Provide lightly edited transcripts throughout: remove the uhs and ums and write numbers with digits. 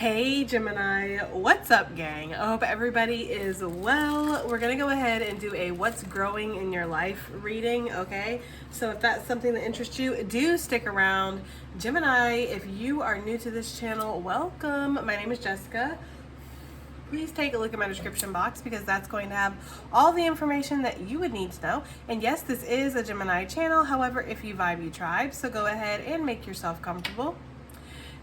Hey Gemini, what's up gang? I hope everybody is well. We're gonna go ahead and do a what's growing in your life reading, okay? So if that's something that interests you, do stick around. Gemini, if you are new to this channel, welcome. My name is Jessica. Please take a look at my description box because that's going to have all the information that you would need to know. And yes, this is a Gemini channel. However, if you vibe, you tribe. So go ahead and make yourself comfortable.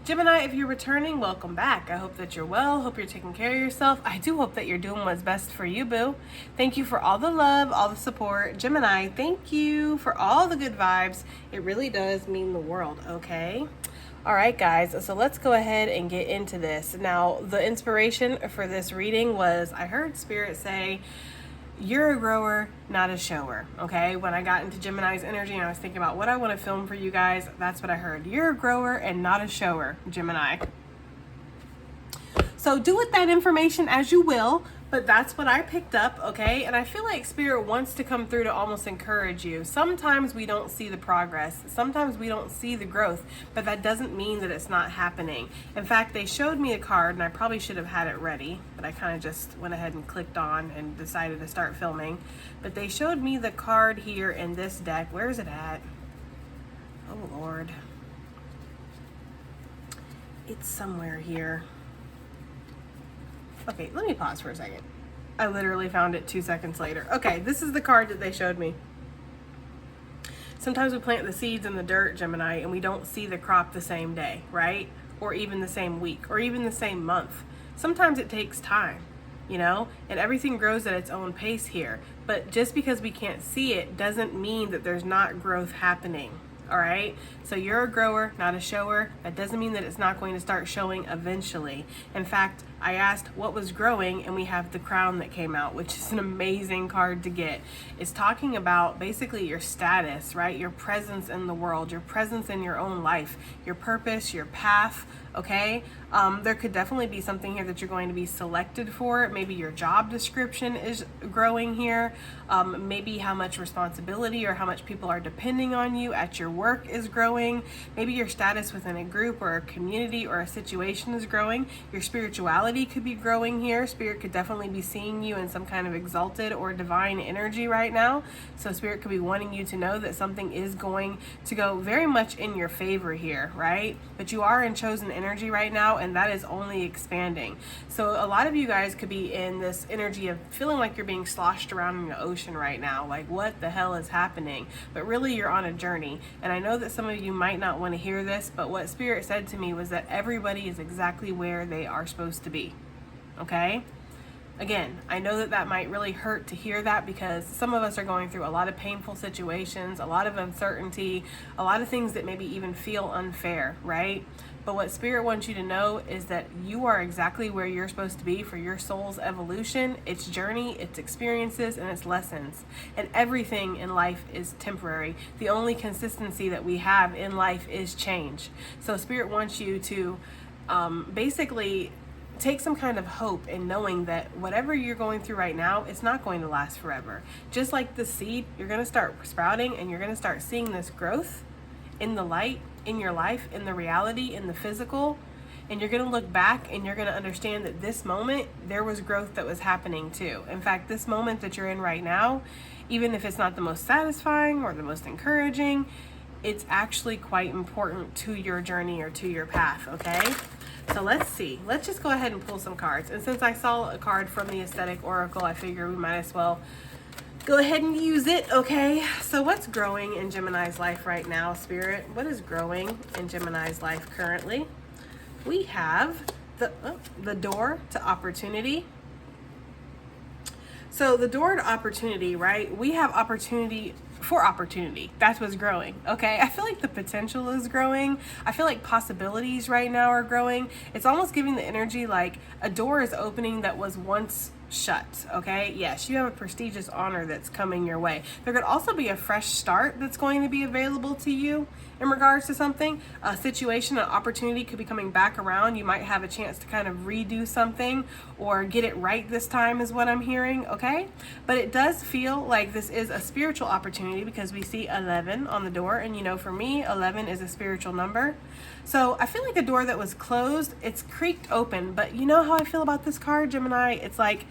Gemini, if you're returning, welcome back. I hope that you're well. Hope you're taking care of yourself. I do hope that you're doing what's best for you, boo. Thank you for all the love, all the support. Gemini, thank you for all the good vibes. It really does mean the world, okay? All right, guys, so let's go ahead and get into this. Now, the inspiration for this reading was I heard Spirit say, you're a grower, not a shower, okay? When I got into Gemini's energy and I was thinking about what I want to film for you guys, that's what I heard. You're a grower and not a shower, Gemini. So do with that information as you will, but that's what I picked up, okay? And I feel like Spirit wants to come through to almost encourage you. Sometimes we don't see the progress. Sometimes we don't see the growth, but that doesn't mean that it's not happening. In fact, they showed me a card, and I probably should have had it ready, but I kind of just went ahead and clicked on and decided to start filming. But they showed me the card here in this deck. Where is it at? Oh, Lord. It's somewhere here. Okay, let me pause for a second. I literally found it 2 seconds later. Okay, this is the card that they showed me. Sometimes we plant the seeds in the dirt, Gemini, and we don't see the crop the same day, right? Or even the same week, or even the same month. Sometimes it takes time, you know? And everything grows at its own pace here. But just because we can't see it doesn't mean that there's not growth happening. All right, so you're a grower, not a shower. That doesn't mean that it's not going to start showing eventually. In fact, I asked what was growing, and we have the crown that came out, which is an amazing card to get. It's talking about basically your status, right? Your presence in the world, your presence in your own life, your purpose, your path, okay? There could definitely be something here that you're going to be selected for. Maybe your job description is growing here. Maybe how much responsibility or how much people are depending on you at your work is growing. Maybe your status within a group or a community or a situation is growing. Your spirituality could be growing here. Spirit could definitely be seeing you in some kind of exalted or divine energy right now. So Spirit could be wanting you to know that something is going to go very much in your favor here, right? But you are in chosen energy right now, and that is only expanding. So a lot of you guys could be in this energy of feeling like you're being sloshed around in the ocean right now. Like, what the hell is happening? But really, you're on a journey. And I know that some of you might not want to hear this, but what Spirit said to me was that everybody is exactly where they are supposed to be. Okay? Again, I know that that might really hurt to hear that because some of us are going through a lot of painful situations, a lot of uncertainty, a lot of things that maybe even feel unfair, right? But what Spirit wants you to know is that you are exactly where you're supposed to be for your soul's evolution, its journey, its experiences, and its lessons. And everything in life is temporary. The only consistency that we have in life is change. So Spirit wants you to basically take some kind of hope in knowing that whatever you're going through right now, it's not going to last forever. Just like the seed, you're going to start sprouting and you're going to start seeing this growth in the light, in your life, in the reality, in the physical. And you're going to look back and you're going to understand that this moment, there was growth that was happening too. In fact, this moment that you're in right now, even if it's not the most satisfying or the most encouraging, it's actually quite important to your journey or to your path, okay? So let's see. Let's just go ahead and pull some cards. And since I saw a card from the Aesthetic Oracle, I figure we might as well go ahead and use it, okay? So what's growing in Gemini's life right now, Spirit? What is growing in Gemini's life currently? We have the door to opportunity. So the door to opportunity, right? We have opportunity for opportunity. That's what's growing, okay? I feel like the potential is growing. I feel like possibilities right now are growing. It's almost giving the energy like a door is opening that was once shut, okay? Yes, you have a prestigious honor that's coming your way. There could also be a fresh start that's going to be available to you in regards to something. A situation, an opportunity could be coming back around. You might have a chance to kind of redo something or get it right this time is what I'm hearing, okay? But it does feel like this is a spiritual opportunity because we see 11 on the door, and you know, for me, 11 is a spiritual number. So I feel like a door that was closed, it's creaked open, but you know how I feel about this card, Gemini? It's like,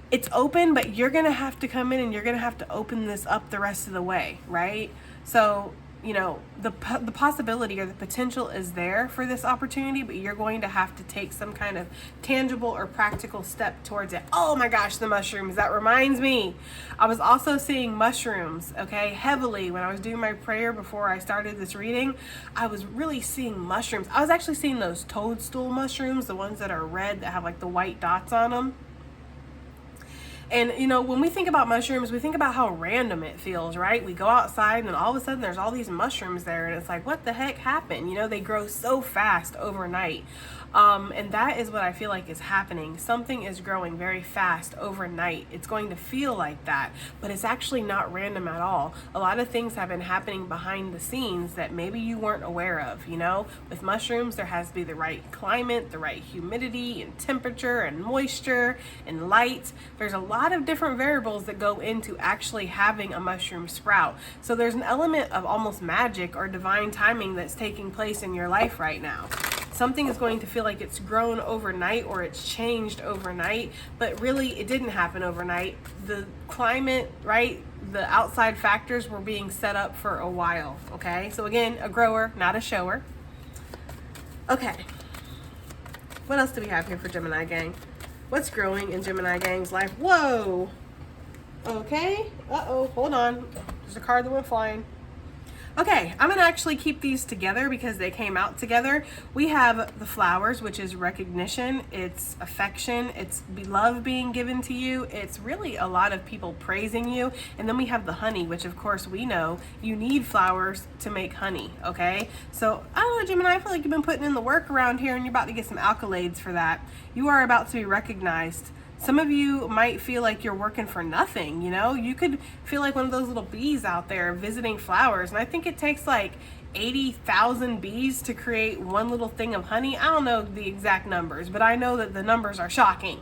it's open, but you're going to have to come in and you're going to have to open this up the rest of the way, right? So, you know, the possibility or the potential is there for this opportunity, but you're going to have to take some kind of tangible or practical step towards it. Oh my gosh, the mushrooms. That reminds me. I was also seeing mushrooms, okay, heavily when I was doing my prayer before I started this reading. I was really seeing mushrooms. I was actually seeing those toadstool mushrooms, the ones that are red that have like the white dots on them. And, you know, when we think about mushrooms, we think about how random it feels, right? We go outside and all of a sudden there's all these mushrooms there and it's like, what the heck happened? You know, they grow so fast overnight. And that is what I feel like is happening. Something is growing very fast overnight. It's going to feel like that, but it's actually not random at all. A lot of things have been happening behind the scenes that maybe you weren't aware of, you know? With mushrooms, there has to be the right climate, the right humidity and temperature and moisture and light. There's a lot of different variables that go into actually having a mushroom sprout. So there's an element of almost magic or divine timing that's taking place in your life right now. Something is going to feel like it's grown overnight or it's changed overnight, but really it didn't happen overnight. The climate, right? The outside factors were being set up for a while, okay? So again, a grower, not a shower. Okay. What else do we have here for Gemini gang? What's growing in Gemini gang's life? Whoa. Okay. Uh-oh, hold on. There's a card that went flying. Okay, I'm gonna actually keep these together because they came out together. We have the flowers, which is recognition, it's affection, it's love being given to you, it's really a lot of people praising you. And then we have the honey, which of course we know you need flowers to make honey, okay? So, I don't know, Gemini, I feel like you've been putting in the work around here and you're about to get some accolades for that. You are about to be recognized. Some of you might feel like you're working for nothing, you know? You could feel like one of those little bees out there visiting flowers. And I think it takes like 80,000 bees to create one little thing of honey. I don't know the exact numbers, but I know that the numbers are shocking.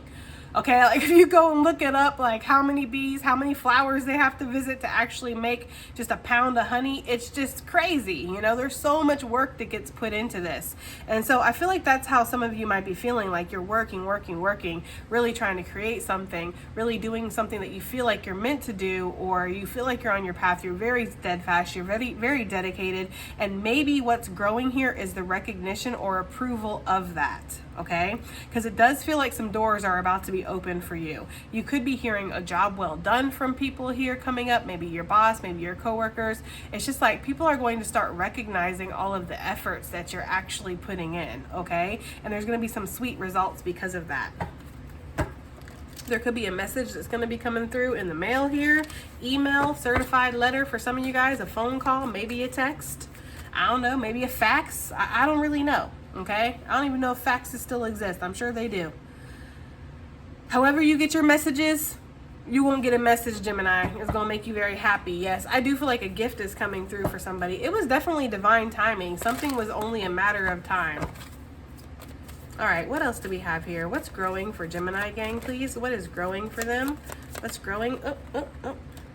Okay, like if you go and look it up, like how many bees, how many flowers they have to visit to actually make just a pound of honey, it's just crazy. You know, there's so much work that gets put into this. And so I feel like that's how some of you might be feeling, like you're working, really trying to create something, really doing something that you feel like you're meant to do, or you feel like you're on your path, you're very steadfast, you're very, very dedicated, and maybe what's growing here is the recognition or approval of that. Okay, because it does feel like some doors are about to be open for you. You could be hearing a job well done from people here coming up, maybe your boss, maybe your coworkers. It's just like people are going to start recognizing all of the efforts that you're actually putting in, okay? And there's going to be some sweet results because of that. There could be a message that's going to be coming through in the mail here, email, certified letter for some of you guys, a phone call, maybe a text. I don't know, maybe a fax. I don't really know. Okay, I don't even know if faxes still exist. I'm sure they do. However you get your messages, you won't get a message, Gemini. It's going to make you very happy. Yes, I do feel like a gift is coming through for somebody. It was definitely divine timing. Something was only a matter of time. All right, what else do we have here? What's growing for Gemini gang, please? What is growing for them? What's growing?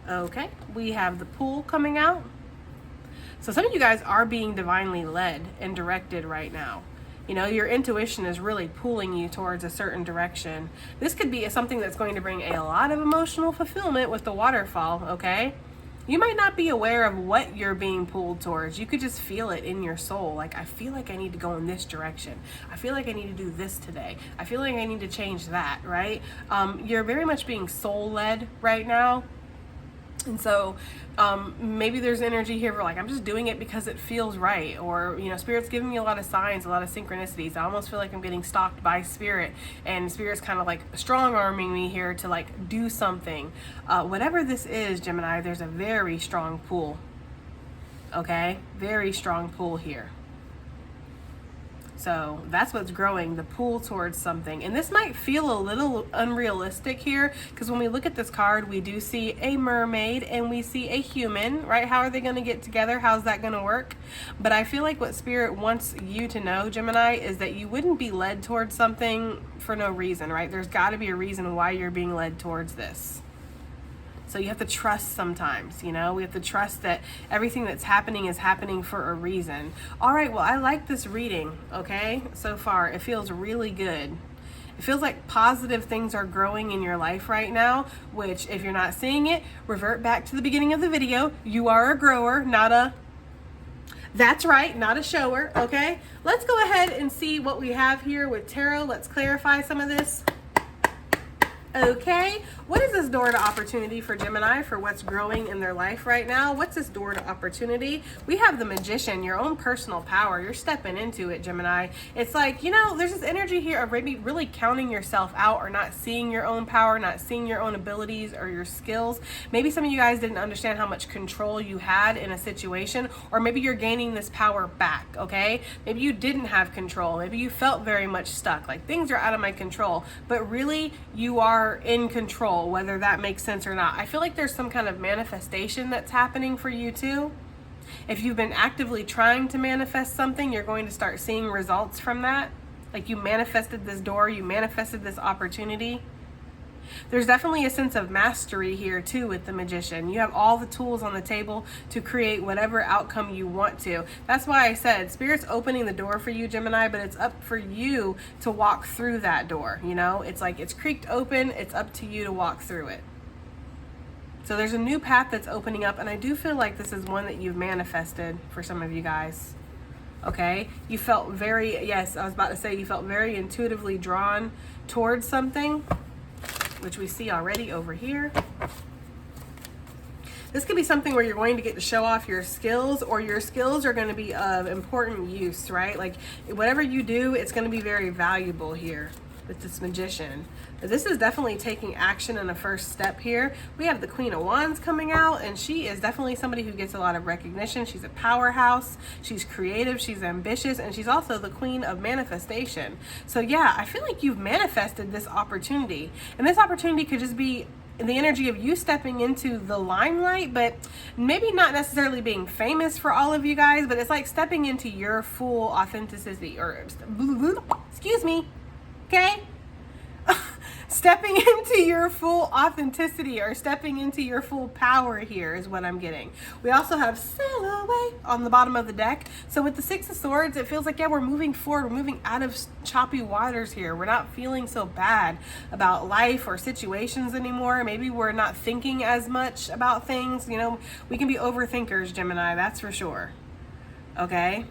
Okay, we have the pool coming out. So some of you guys are being divinely led and directed right now. You know, your intuition is really pulling you towards a certain direction. This could be something that's going to bring a lot of emotional fulfillment with the waterfall, okay? You might not be aware of what you're being pulled towards. You could just feel it in your soul. Like, I feel like I need to go in this direction. I feel like I need to do this today. I feel like I need to change that, right? You're very much being soul-led right now. And so maybe there's energy here for like, I'm just doing it because it feels right. Or, you know, Spirit's giving me a lot of signs, a lot of synchronicities. I almost feel like I'm getting stalked by Spirit. And Spirit's kind of like strong arming me here to like do something. Whatever this is, Gemini, there's a very strong pull. Okay? Very strong pull here. So that's what's growing, the pull towards something. And this might feel a little unrealistic here, because when we look at this card, we do see a mermaid and we see a human, right? How are they going to get together? How's that going to work? But I feel like what Spirit wants you to know, Gemini, is that you wouldn't be led towards something for no reason, right? There's got to be a reason why you're being led towards this. So you have to trust sometimes, you know, we have to trust that everything that's happening is happening for a reason. All right, well, I like this reading, okay? So far, it feels really good. It feels like positive things are growing in your life right now, which if you're not seeing it, revert back to the beginning of the video. You are a grower, not a... That's right, not a shower, okay? Let's go ahead and see what we have here with tarot. Let's clarify some of this. Okay, what is this door to opportunity for Gemini for what's growing in their life right now? What's this door to opportunity? We have the Magician, your own personal power. You're stepping into it, Gemini. It's like, you know, there's this energy here of maybe really counting yourself out or not seeing your own power, not seeing your own abilities or your skills. Maybe some of you guys didn't understand how much control you had in a situation, or maybe you're gaining this power back, okay? Maybe you didn't have control. Maybe you felt very much stuck, like things are out of my control, but really you are in control, whether that makes sense or not. I feel like there's some kind of manifestation that's happening for you too. If you've been actively trying to manifest something, you're going to start seeing results from that. Like you manifested this door, you manifested this opportunity. There's definitely a sense of mastery here too with the Magician. You have all the tools on the table to create whatever outcome you want to. That's why I said Spirit's opening the door for you, Gemini, but it's up for you to walk through that door. You know, it's like it's creaked open. It's up to you to walk through it. So there's a new path that's opening up, and I do feel like this is one that you've manifested for some of you guys. Okay, you felt very, yes, I was about to say you felt very intuitively drawn towards something, which we see already over here. This could be something where you're going to get to show off your skills, or your skills are going to be of important use, right? Like whatever you do, it's going to be very valuable here with this Magician. But this is definitely taking action in a first step here. We have the Queen of Wands coming out, and she is definitely somebody who gets a lot of recognition. She's a powerhouse, she's creative, she's ambitious, and she's also the Queen of Manifestation. So yeah, I feel like you've manifested this opportunity, and this opportunity could just be the energy of you stepping into the limelight, but maybe not necessarily being famous for all of you guys, but it's like stepping into your full authenticity, or excuse me, okay? Stepping into your full authenticity, or stepping into your full power here is what I'm getting. We also have sail away on the bottom of the deck. So with the Six of Swords, it feels like, yeah, we're moving forward. We're moving out of choppy waters here. We're not feeling so bad about life or situations anymore. Maybe we're not thinking as much about things. You know, we can be overthinkers, Gemini, that's for sure. Okay?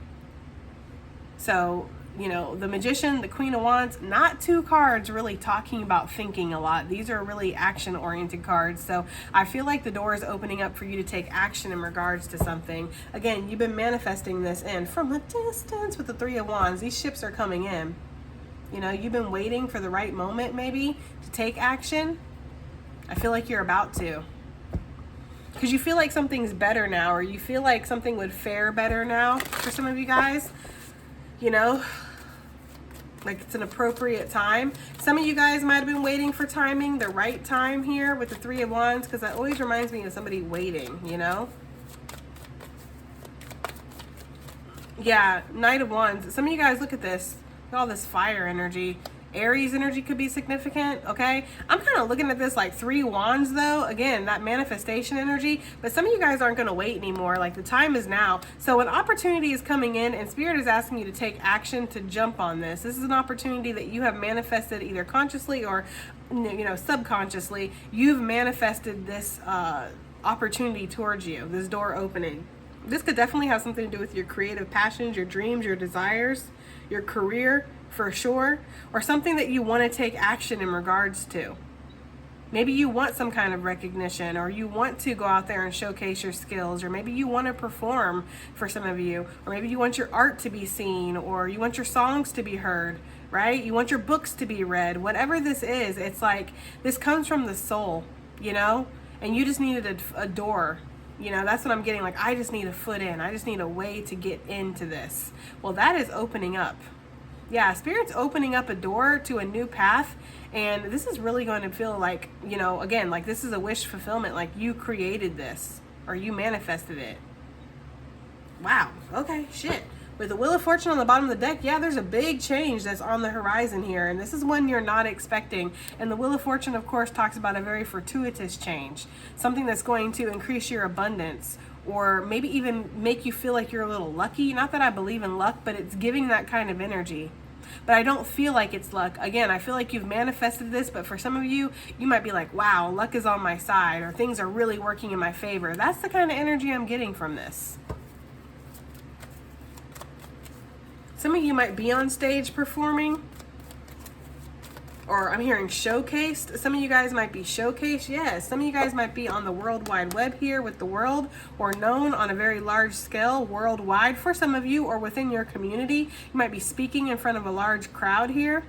So, you know, the Magician, the Queen of Wands, not two cards really talking about thinking a lot. These are really action-oriented cards. So I feel like the door is opening up for you to take action in regards to something. Again, you've been manifesting this in from a distance with the Three of Wands. These ships are coming in. You know, you've been waiting for the right moment maybe to take action. I feel like you're about to. Because you feel like something's better now, or you feel like something would fare better now for some of you guys. You know, like it's an appropriate time. Some of you guys might have been waiting for timing, the right time here with the Three of Wands, because that always reminds me of somebody waiting, you know? Yeah, Knight of Wands. Some of you guys, look at this. Look at all this fire energy. Aries energy could be significant, okay? I'm kind of looking at this like 3 wands though. Again, that manifestation energy. But some of you guys aren't going to wait anymore. Like the time is now. So an opportunity is coming in, and Spirit is asking you to take action to jump on this. This is an opportunity that you have manifested either consciously or, you know, subconsciously. You've manifested this opportunity towards you, this door opening. This could definitely have something to do with your creative passions, your dreams, your desires, your career, for sure, or something that you want to take action in regards to. Maybe you want some kind of recognition, or you want to go out there and showcase your skills, or maybe you want to perform for some of you, or maybe you want your art to be seen, or you want your songs to be heard, right? You want your books to be read. Whatever this is, it's like this comes from the soul, you know, and you just needed a door. You know, that's what I'm getting. Like, I just need a foot in. I just need a way to get into this. Well, that is opening up. Yeah, Spirit's opening up a door to a new path. And this is really going to feel like, you know, again, like this is a wish fulfillment. Like you created this or you manifested it. Wow. Okay, shit. With the Wheel of Fortune on the bottom of the deck, yeah, there's a big change that's on the horizon here. And this is one you're not expecting. And the Wheel of Fortune, of course, talks about a very fortuitous change. Something that's going to increase your abundance or maybe even make you feel like you're a little lucky. Not that I believe in luck, but it's giving that kind of energy. But I don't feel like it's luck. Again, I feel like you've manifested this, but for some of you, you might be like, wow, luck is on my side, or things are really working in my favor. That's the kind of energy I'm getting from this. Some of you might be on stage performing, or I'm hearing showcased. Some of you guys might be showcased. Yes, some of you guys might be on the World Wide Web here with the world, or known on a very large scale worldwide for some of you, or within your community. You might be speaking in front of a large crowd here,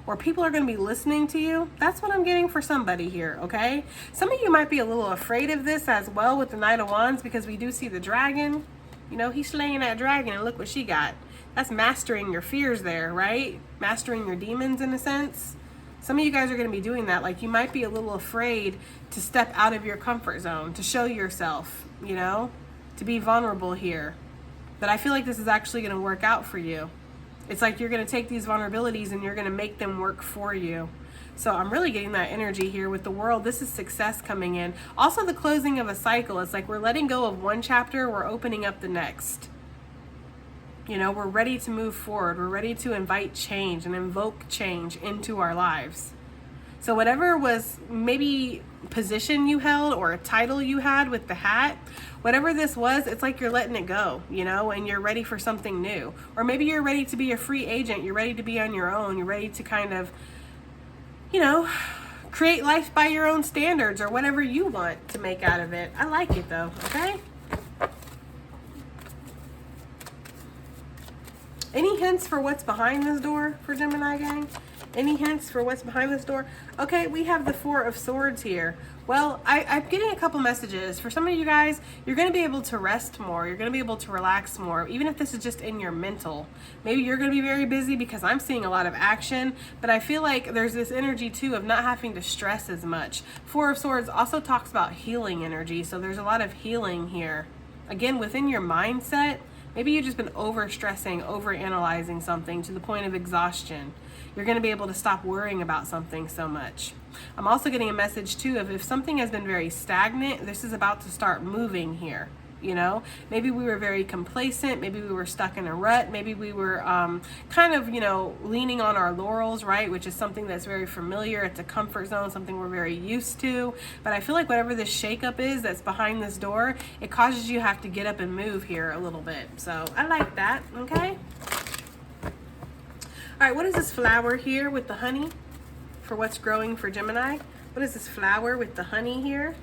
or people are going to be listening to you. That's what I'm getting for somebody here, okay? Some of you might be a little afraid of this as well with the Knight of Wands, because we do see the dragon. You know, he's slaying that dragon, and look what she got. That's mastering your fears there, right? Mastering your demons in a sense. Some of you guys are going to be doing that. Like you might be a little afraid to step out of your comfort zone, to show yourself, you know, to be vulnerable here. But I feel like this is actually going to work out for you. It's like you're going to take these vulnerabilities and you're going to make them work for you. So I'm really getting that energy here with the world. This is success coming in. Also the closing of a cycle. It's like we're letting go of one chapter, we're opening up the next. You know, we're ready to move forward. We're ready to invite change and invoke change into our lives. So whatever was maybe position you held or a title you had with the hat, whatever this was, it's like you're letting it go, you know, and you're ready for something new. Or maybe you're ready to be a free agent. You're ready to be on your own. You're ready to kind of, you know, create life by your own standards or whatever you want to make out of it. I like it though, okay? Any hints for what's behind this door for Gemini gang? Any hints for what's behind this door? Okay, we have the Four of Swords here. Well, I'm getting a couple messages. For some of you guys, you're going to be able to rest more. You're going to be able to relax more, even if this is just in your mental. Maybe you're going to be very busy because I'm seeing a lot of action, but I feel like there's this energy too of not having to stress as much. Four of Swords also talks about healing energy, so there's a lot of healing here. Again, within your mindset, maybe you've just been over-stressing, over-analyzing something to the point of exhaustion. You're going to be able to stop worrying about something so much. I'm also getting a message too of if something has been very stagnant, this is about to start moving here. You know, maybe we were very complacent. Maybe we were stuck in a rut. Maybe we were kind of, you know, leaning on our laurels, right? Which is something that's very familiar. It's a comfort zone, something we're very used to. But I feel like whatever this shakeup is that's behind this door, it causes you to have to get up and move here a little bit. So I like that, okay? All right, what is this flower here with the honey for what's growing for Gemini? What is this flower with the honey here?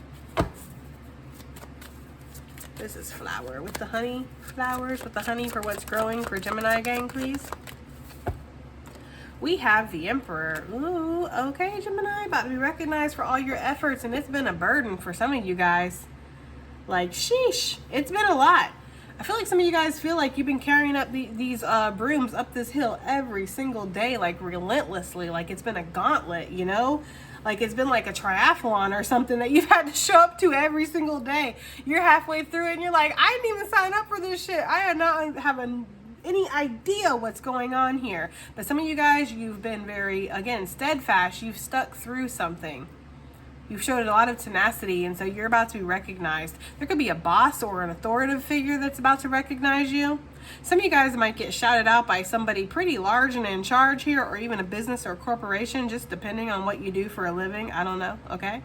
This is flower with the honey, flowers with the honey for what's growing for Gemini gang, please. We have the Emperor. Ooh, okay, Gemini, about to be recognized for all your efforts, and it's been a burden for some of you guys. Like, sheesh, it's been a lot. I feel like some of you guys feel like you've been carrying up these brooms up this hill every single day, like relentlessly, like it's been a gauntlet, you know? Like it's been like a triathlon or something that you've had to show up to every single day. You're halfway through it and you're like, I didn't even sign up for this shit. I am not having any idea what's going on here. But some of you guys, you've been very, again, steadfast. You've stuck through something. You've showed a lot of tenacity, and so you're about to be recognized. There could be a boss or an authoritative figure that's about to recognize you. Some of you guys might get shouted out by somebody pretty large and in charge here, or even a business or a corporation, just depending on what you do for a living. I don't know, okay?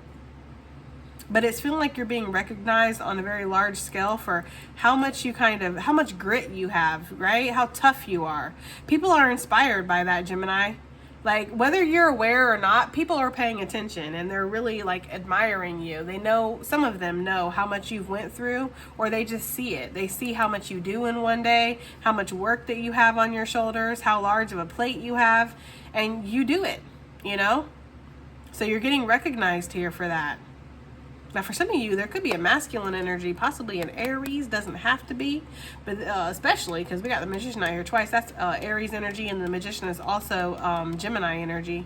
But it's feeling like you're being recognized on a very large scale for how much you how much grit you have, right? How tough you are. People are inspired by that, Gemini. Like, whether you're aware or not, people are paying attention and they're really like admiring you. They know, some of them know how much you've went through, or they just see it. They see how much you do in one day, how much work that you have on your shoulders, how large of a plate you have, and you do it, you know? So you're getting recognized here for that. Now, for some of you, there could be a masculine energy, possibly an Aries. Doesn't have to be, but especially because we got the Magician out here twice. That's Aries energy, and the Magician is also Gemini energy.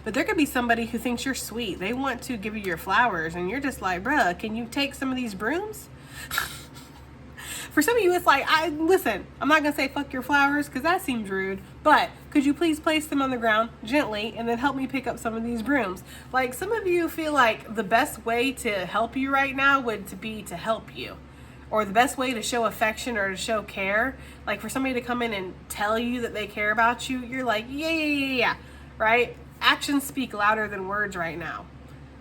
But there could be somebody who thinks you're sweet. They want to give you your flowers, and you're just like, bruh, can you take some of these brooms? For some of you, it's like, listen, I'm not going to say fuck your flowers because that seems rude, but could you please place them on the ground gently and then help me pick up some of these brooms? Like, some of you feel like the best way to help you right now would be to help you. Or the best way to show affection or to show care, like for somebody to come in and tell you that they care about you, you're like, yeah, right? Actions speak louder than words right now.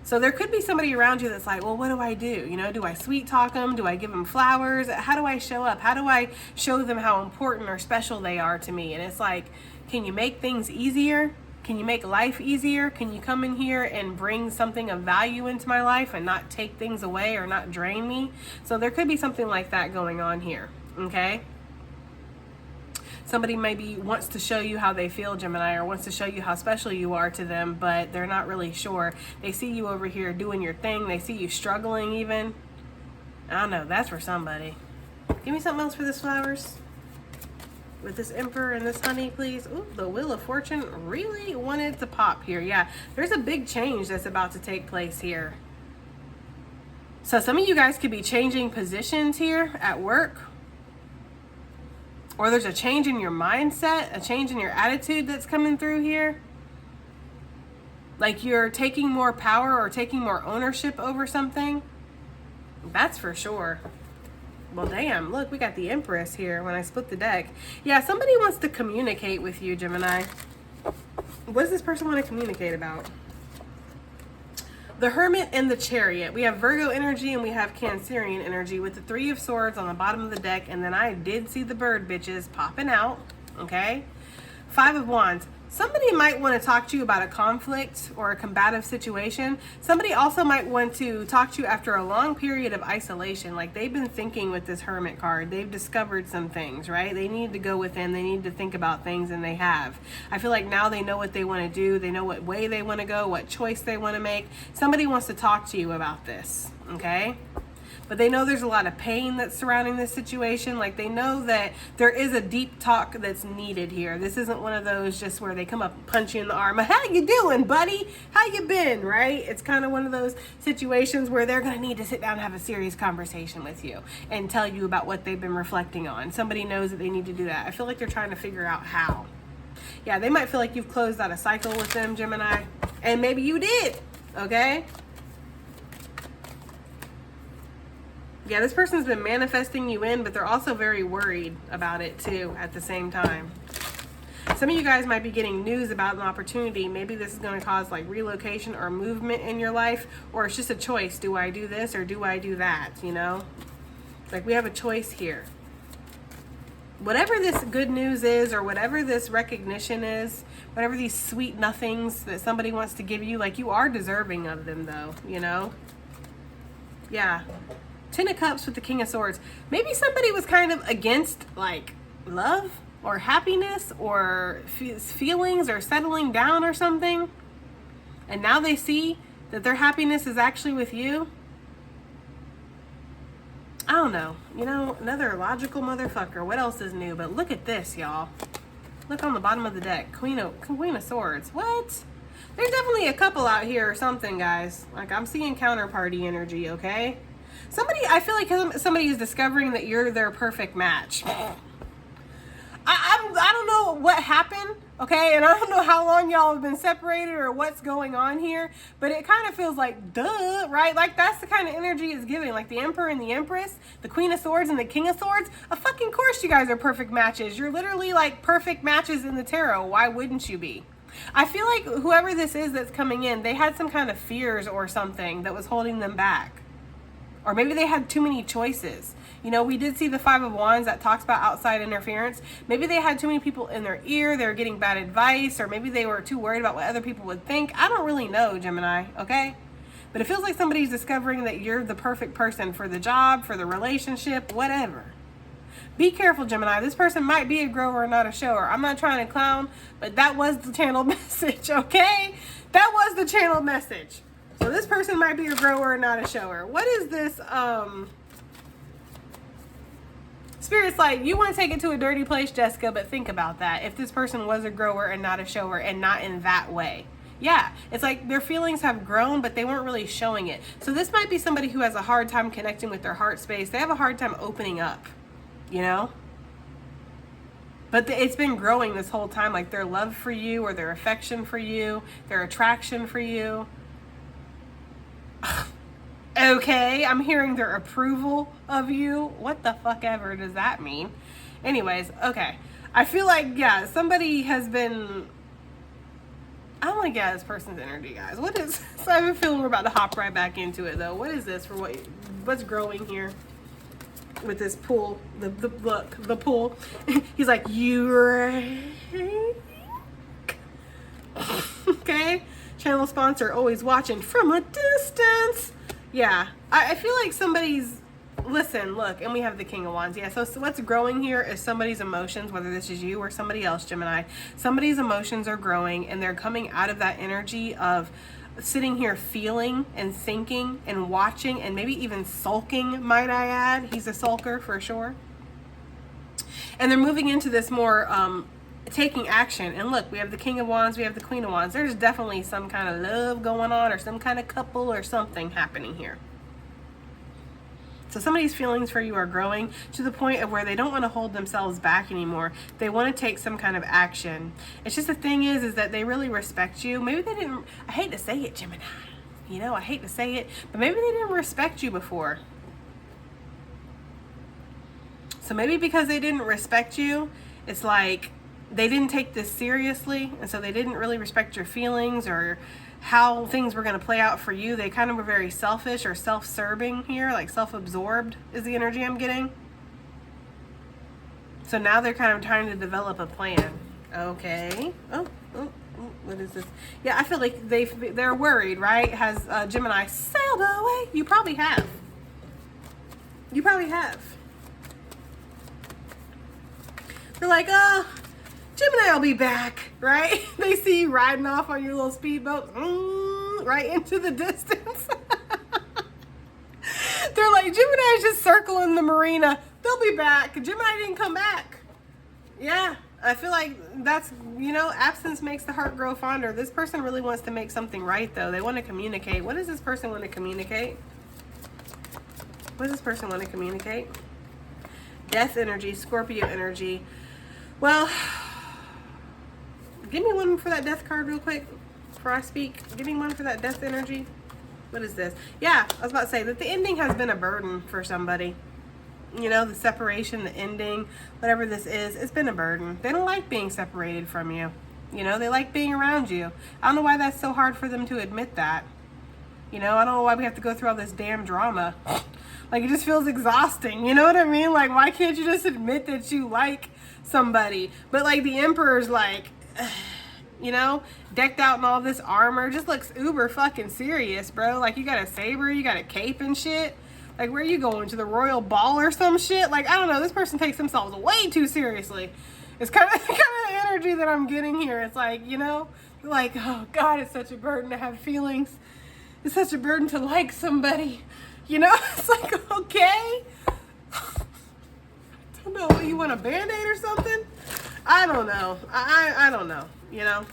So there could be somebody around you that's like, well, what do I do? You know, do I sweet talk them? Do I give them flowers? How do I show up? How do I show them how important or special they are to me? And it's like, can you make things easier? Can you make life easier? Can you come in here and bring something of value into my life and not take things away or not drain me? So there could be something like that going on here, okay? Somebody maybe wants to show you how they feel, Gemini, or wants to show you how special you are to them, but they're not really sure. They see you over here doing your thing. They see you struggling even. I don't know. That's for somebody. Give me something else for this flowers. With this Emperor and this honey, please. Ooh, the Wheel of Fortune really wanted to pop here. Yeah, there's a big change that's about to take place here. So some of you guys could be changing positions here at work. Or there's a change in your mindset, a change in your attitude that's coming through here. Like you're taking more power or taking more ownership over something. That's for sure. Well, damn, look, we got the Empress here when I split the deck. Yeah, somebody wants to communicate with you, Gemini. What does this person want to communicate about? The Hermit and the Chariot. We have Virgo energy and we have Cancerian energy with the Three of Swords on the bottom of the deck. And then I did see the bird bitches popping out. Okay. Five of Wands. Somebody might want to talk to you about a conflict or a combative situation. Somebody also might want to talk to you after a long period of isolation. Like they've been thinking with this Hermit card. They've discovered some things, right? They need to go within. They need to think about things, and they have. I feel like now they know what they want to do. They know what way they want to go, what choice they want to make. Somebody wants to talk to you about this, okay? But they know there's a lot of pain that's surrounding this situation. Like they know that there is a deep talk that's needed here. This isn't one of those just where they come up and punch you in the arm. How you doing, buddy? How you been, right? It's kind of one of those situations where they're going to need to sit down and have a serious conversation with you and tell you about what they've been reflecting on. Somebody knows that they need to do that. I feel like they're trying to figure out how. Yeah, they might feel like you've closed out a cycle with them, Gemini. And maybe you did, okay? Yeah, this person's been manifesting you in, but they're also very worried about it too at the same time. Some of you guys might be getting news about an opportunity. Maybe this is going to cause like relocation or movement in your life, or it's just a choice. Do I do this or do I do that? You know, like we have a choice here. Whatever this good news is, or whatever this recognition is, whatever these sweet nothings that somebody wants to give you, like you are deserving of them though, you know? Yeah. Ten of Cups with the King of Swords. Maybe somebody was kind of against like love or happiness or feelings or settling down or something. And now they see that their happiness is actually with you. I don't know. You know, another logical motherfucker. What else is new? But look at this, y'all. Look on the bottom of the deck. Queen of Swords. What? There's definitely a couple out here or something, guys. Like I'm seeing counterparty energy, okay? I feel like somebody is discovering that you're their perfect match. I don't know what happened, okay? And I don't know how long y'all have been separated or what's going on here, but it kind of feels like, duh, right? Like that's the kind of energy it's giving. Like the Emperor and the Empress, the Queen of Swords and the King of Swords. Of fucking course you guys are perfect matches. You're literally like perfect matches in the tarot. Why wouldn't you be? I feel like whoever this is that's coming in, they had some kind of fears or something that was holding them back. Or maybe they had too many choices. You know, we did see the Five of Wands that talks about outside interference. Maybe they had too many people in their ear. They were getting bad advice. Or maybe they were too worried about what other people would think. I don't really know, Gemini, okay? But it feels like somebody's discovering that you're the perfect person for the job, for the relationship, whatever. Be careful, Gemini. This person might be a grower, not a shower. I'm not trying to clown, but that was the channel message, okay? That was the channel message. So this person might be a grower and not a shower. What is this? Spirit's like, you want to take it to a dirty place, Jessica, but think about that. If this person was a grower and not a shower, and not in that way. Yeah, it's like their feelings have grown, but they weren't really showing it. So this might be somebody who has a hard time connecting with their heart space. They have a hard time opening up, you know? But it's been growing this whole time, like their love for you or their affection for you, their attraction for you. Okay, I'm hearing their approval of you. What the fuck ever does that mean? Anyways, okay. I feel like, yeah, somebody has been... I don't want to get this person's energy, guys. What is... So I have a feeling we're about to hop right back into it, though. What is this for what's growing here with this pool? The pool. He's like, you're... Okay. Channel sponsor, always watching from a distance. Yeah, I feel like somebody's, listen, look, and we have the King of Wands. Yeah, so what's growing here is somebody's emotions, whether this is you or somebody else, Gemini. Somebody's emotions are growing, and they're coming out of that energy of sitting here feeling and thinking and watching and maybe even sulking, might I add. He's a sulker for sure. And they're moving into this more taking action. And look, we have the King of Wands, we have the Queen of Wands. There's definitely some kind of love going on, or some kind of couple or something happening here. So somebody's feelings for you are growing to the point of where they don't want to hold themselves back anymore. They want to take some kind of action. It's just the thing is that they really respect you. Maybe they didn't, I hate to say it, Gemini, you know, I hate to say it, but maybe they didn't respect you before. So maybe because they didn't respect you, it's like they didn't take this seriously, and so they didn't really respect your feelings or how things were going to play out for you. They kind of were very selfish or self-serving here, like self-absorbed is the energy I'm getting. So now they're kind of trying to develop a plan. Okay. Oh, what is this? Yeah, I feel like they're worried, right? Has Gemini sailed away? You probably have. You probably have. They're like, Gemini will be back, right? They see you riding off on your little speedboat, right into the distance. They're like, Gemini's just circling the marina. They'll be back. Gemini didn't come back. Yeah, I feel like that's, you know, absence makes the heart grow fonder. This person really wants to make something right, though. They want to communicate. What does this person want to communicate? What does this person want to communicate? Death energy, Scorpio energy. Well, give me one for that death card real quick before I speak. Give me one for that death energy. What is this? Yeah, I was about to say that the ending has been a burden for somebody. You know, the separation, the ending, whatever this is, it's been a burden. They don't like being separated from you. You know, they like being around you. I don't know why that's so hard for them to admit that. You know, I don't know why we have to go through all this damn drama. Like, it just feels exhausting. You know what I mean? Like, why can't you just admit that you like somebody? But, like, the Emperor's like, you know, decked out in all this armor. Just looks uber fucking serious, bro. Like, you got a saber, you got a cape and shit. Like, where are you going? To the royal ball or some shit? Like, I don't know. This person takes themselves way too seriously. It's kind of the energy that I'm getting here. It's like, you know, like, oh, God, it's such a burden to have feelings. It's such a burden to like somebody. You know, it's like, okay. I don't know. You want a Band-Aid or something? I don't know. I don't know, you know.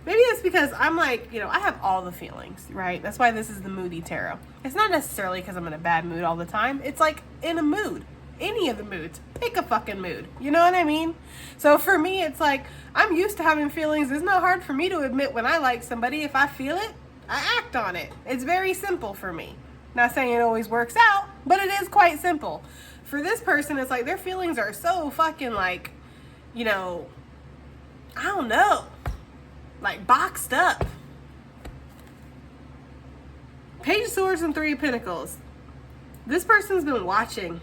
Maybe it's because I'm like, you know, I have all the feelings, right? That's why this is the Moody Tarot. It's not necessarily because I'm in a bad mood all the time. It's like in a mood. Any of the moods. Pick a fucking mood. You know what I mean? So for me, it's like, I'm used to having feelings. It's not hard for me to admit when I like somebody. If I feel it, I act on it. It's very simple for me. Not saying it always works out, but it is quite simple. For this person, it's like their feelings are so fucking like, you know, I don't know, like boxed up. Page of Swords and Three of Pentacles. This person's been watching,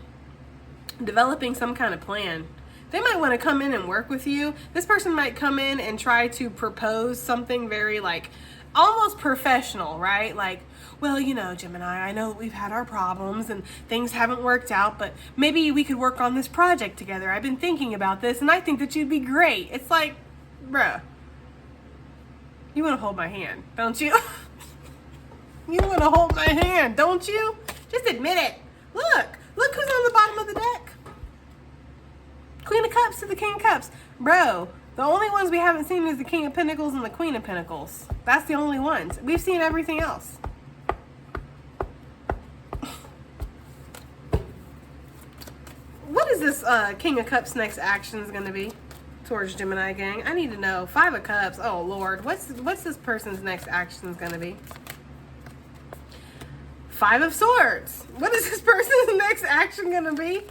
developing some kind of plan. They might want to come in and work with you. This person might come in and try to propose something very like almost professional, right? Like, well, you know, Gemini, I know that we've had our problems and things haven't worked out, but maybe we could work on this project together. I've been thinking about this and I think that you'd be great. It's like, bruh, you want to hold my hand, don't you? You want to hold my hand, don't you? Just admit it. Look who's on the bottom of the deck. Queen of Cups to the King of Cups. Bro, the only ones we haven't seen is the King of Pentacles and the Queen of Pentacles. That's the only ones. We've seen everything else. What is this King of Cups next action is going to be towards Gemini gang? I need to know. 5 of Cups. Oh, Lord. What's this person's next action is going to be? 5 of Swords. What is this person's next action going to be?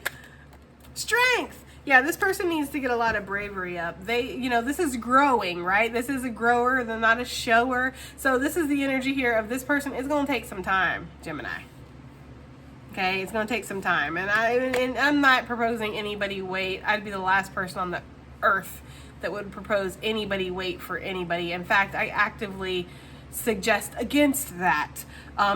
Strength. Yeah, this person needs to get a lot of bravery up. This is growing, right? This is a grower. They're not a shower. So this is the energy here of this person. It's going to take some time, Gemini. Okay, it's going to take some time. And I'm not proposing anybody wait. I'd be the last person on the earth that would propose anybody wait for anybody. In fact, I actively suggest against that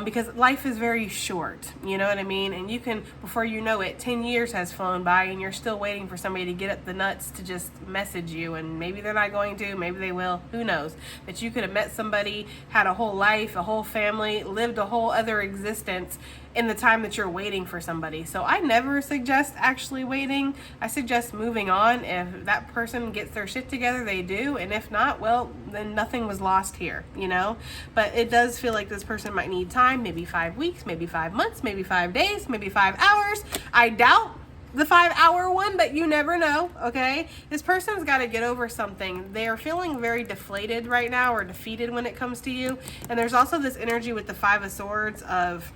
because life is very short, you know what I mean? And you can, before you know it, 10 years has flown by and you're still waiting for somebody to get up the nuts to just message you, and maybe they're not going to, maybe they will, who knows? But you could have met somebody, had a whole life, a whole family, lived a whole other existence in the time that you're waiting for somebody. So I never suggest actually waiting. I suggest moving on. If that person gets their shit together, they do. And if not, well, then nothing was lost here, you know? But it does feel like this person might need time, maybe 5 weeks, maybe 5 months, maybe 5 days, maybe 5 hours. I doubt the 5-hour one, but you never know, okay? This person's got to get over something. They're feeling very deflated right now, or defeated when it comes to you. And there's also this energy with the 5 of Swords of,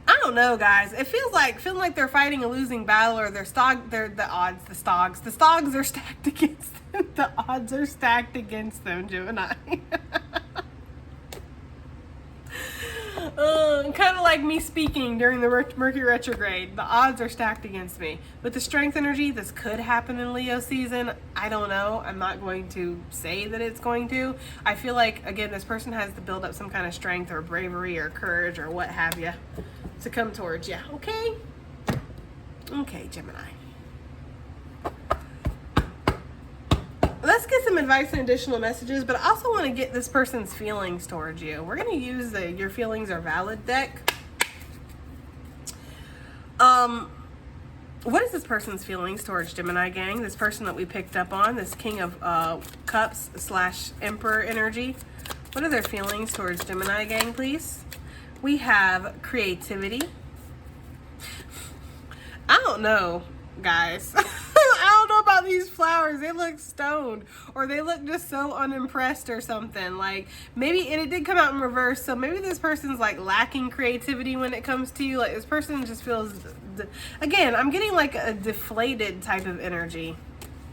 I don't know, guys. It feeling like they're fighting a losing battle, or the stogs are stacked against them. The odds are stacked against them, Gemini. Kind of like me speaking during the Mercury retrograde. The odds are stacked against me. With the strength energy, this could happen in Leo season. I don't know. I'm not going to say that it's going to. I feel like, again, this person has to build up some kind of strength or bravery or courage or what have you to come towards you. Okay? Okay, Gemini. Let's get some advice and additional messages, but I also want to get this person's feelings towards you. We're going to use the Your Feelings Are Valid deck. What is this person's feelings towards Gemini gang? This person that we picked up on, this King of Cups / Emperor energy. What are their feelings towards Gemini gang, please? We have creativity. I don't know, guys. I don't know about these flowers. They look stoned, or they look just so unimpressed or something. Like, maybe, and it did come out in reverse, so maybe this person's like lacking creativity when it comes to you. Like, this person just feels, again, I'm getting like a deflated type of energy.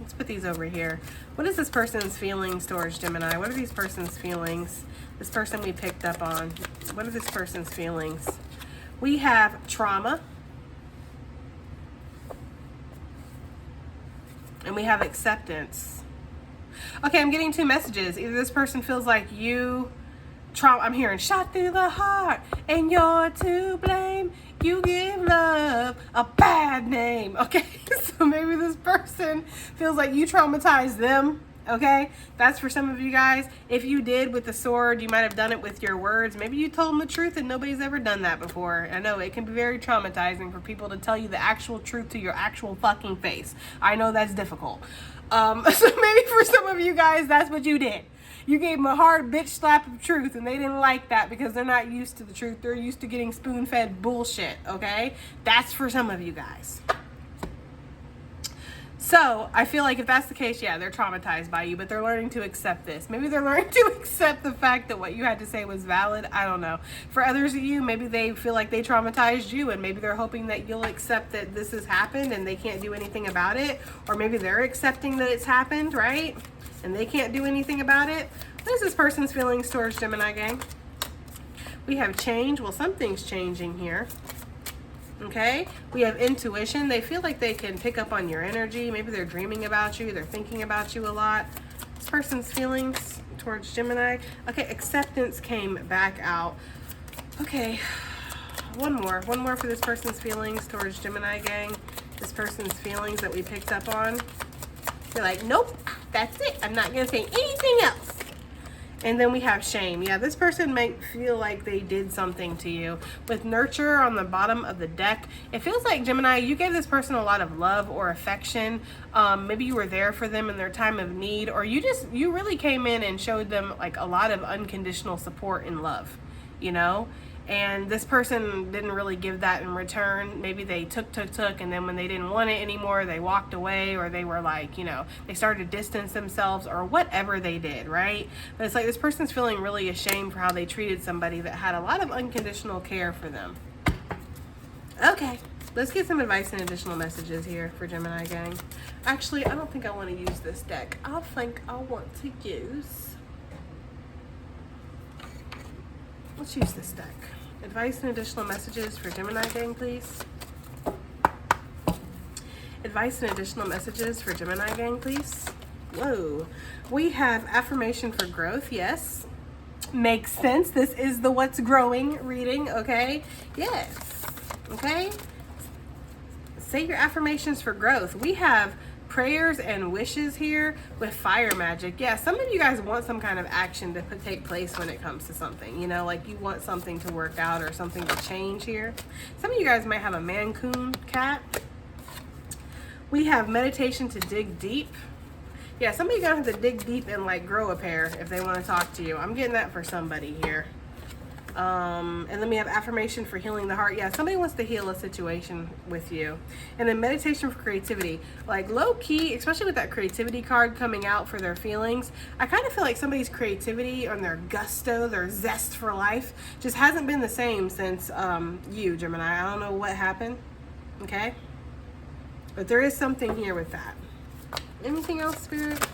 Let's put these over here. What is this person's feelings towards Gemini? What are these person's feelings? This person we picked up on. What are this person's feelings? We have trauma. And we have acceptance. Okay, I'm getting 2 messages. Either this person feels like you, I'm hearing shot through the heart, and you're to blame. You give love a bad name. Okay, so maybe this person feels like you traumatized them. Okay, that's for some of you guys. If you did with the sword, you might have done it with your words. Maybe you told them the truth and nobody's ever done that before. I know it can be very traumatizing for people to tell you the actual truth to your actual fucking face. I know that's difficult. So maybe for some of you guys, that's what you did. You gave them a hard bitch slap of truth, and they didn't like that because they're not used to the truth. They're used to getting spoon-fed bullshit, okay? That's for some of you guys. So I feel like if that's the case, yeah, they're traumatized by you, but they're learning to accept this. Maybe they're learning to accept the fact that what you had to say was valid. I don't know. For others of you, maybe they feel like they traumatized you, and maybe they're hoping that you'll accept that this has happened and they can't do anything about it. Or maybe they're accepting that it's happened, right? And they can't do anything about it. What is this person's feelings towards Gemini gang? We have change. Well, something's changing here. Okay, we have intuition. They feel like they can pick up on your energy. Maybe they're dreaming about you. They're thinking about you a lot. This person's feelings towards Gemini. Okay, acceptance came back out. Okay, one more for this person's feelings towards Gemini gang. This person's feelings that we picked up on. They're like, nope, that's it. I'm not going to say anything else. And then we have shame. Yeah, this person might feel like they did something to you. With nurture on the bottom of the deck, it feels like, Gemini, you gave this person a lot of love or affection. Maybe you were there for them in their time of need, or you really came in and showed them like a lot of unconditional support and love, you know? And this person didn't really give that in return. Maybe they took, and then when they didn't want it anymore, they walked away, or they were like, you know, they started to distance themselves, or whatever they did, right? But it's like this person's feeling really ashamed for how they treated somebody that had a lot of unconditional care for them. Okay, let's get some advice and additional messages here for Gemini gang. Actually, I don't think I want to use this deck. I think I want to use... Let's use this deck. Advice and additional messages for Gemini gang, please. Advice and additional messages for Gemini gang, please. Whoa. We have affirmation for growth. Yes. Makes sense. This is the what's growing reading. Okay. Yes. Okay. Say your affirmations for growth. We have prayers and wishes here with fire magic. Yeah, some of you guys want some kind of action to take place when it comes to something, you know, like you want something to work out or something to change here. Some of you guys might have a Mancoon cat. We have meditation to dig deep. Yeah, some of you guys have to dig deep and like grow a pair if they want to talk to you. I'm getting that for somebody here. And then we have affirmation for healing the heart. Yeah, somebody wants to heal a situation with you. And then meditation for creativity. Like low key, especially with that creativity card coming out for their feelings, I kind of feel like somebody's creativity and their gusto, their zest for life just hasn't been the same since you, Gemini. I don't know what happened. Okay? But there is something here with that. Anything else, Spirit?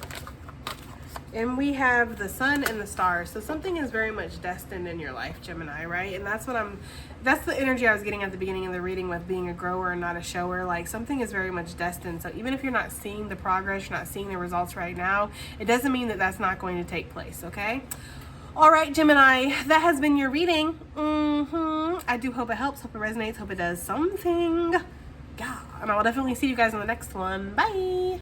And we have the sun and the stars. So something is very much destined in your life, Gemini, right? And that's the energy I was getting at the beginning of the reading with being a grower and not a shower. Like something is very much destined. So even if you're not seeing the progress, you're not seeing the results right now, it doesn't mean that that's not going to take place, okay? All right, Gemini, that has been your reading. I do hope it helps, hope it resonates, hope it does something. Yeah, and I will definitely see you guys in the next one. Bye.